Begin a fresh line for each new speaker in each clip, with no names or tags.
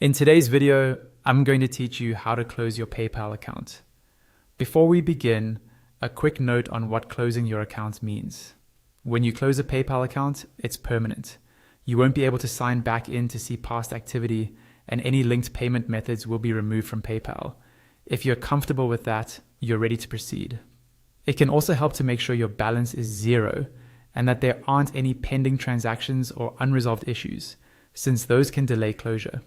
In today's video, I'm going to teach you how to close your PayPal account. Before we begin, a quick note on what closing your account means. When you close a PayPal account, it's permanent. You won't be able to sign back in to see past activity, and any linked payment methods will be removed from PayPal. If you're comfortable with that, you're ready to proceed. It can also help to make sure your balance is zero and that there aren't any pending transactions or unresolved issues, since those can delay closure.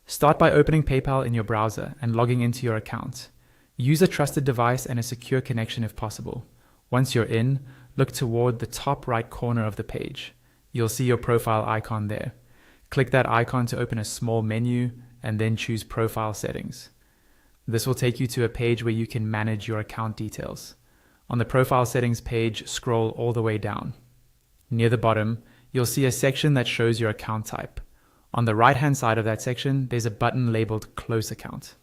Start by opening PayPal in your browser and logging into your account. Use a trusted device and a secure connection if possible. Once you're in, look toward the top right corner of the page. You'll see your profile icon there. Click that icon to open a small menu and then choose Profile Settings. This will take you to a page where you can manage your account details. On the Profile Settings page, scroll all the way down. Near the bottom, you'll see a section that shows your account type. On the right-hand side of that section, there's a button labeled Close Account.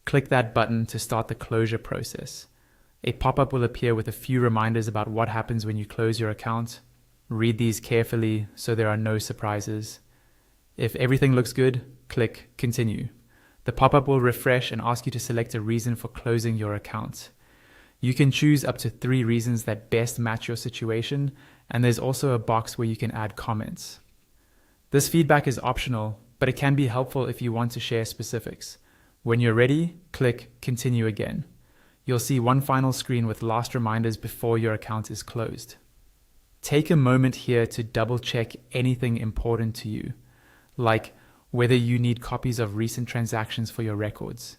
Click that button to start the closure process. A pop-up will appear with a few reminders about what happens when you close your account. Read these carefully so there are no surprises. If everything looks good, click Continue. The pop-up will refresh and ask you to select a reason for closing your account. You can choose up to 3 reasons that best match your situation, and there's also a box where you can add comments. This feedback is optional, but it can be helpful if you want to share specifics. When you're ready, click Continue again. You'll see one final screen with last reminders before your account is closed. Take a moment here to double check anything important to you, like whether you need copies of recent transactions for your records.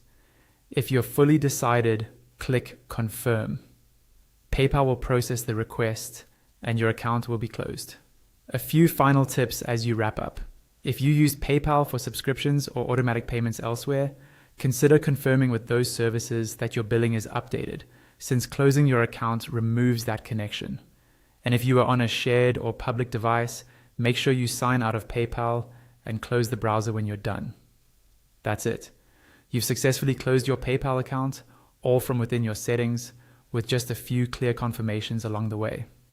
If you're fully decided, click Confirm. PayPal will process the request and your account will be closed. A few final tips as you wrap up. If you use PayPal for subscriptions or automatic payments elsewhere, consider confirming with those services that your billing is updated, since closing your account removes that connection. And if you are on a shared or public device, make sure you sign out of PayPal and close the browser when you're done. That's it. You've successfully closed your PayPal account, all from within your settings, with just a few clear confirmations along the way.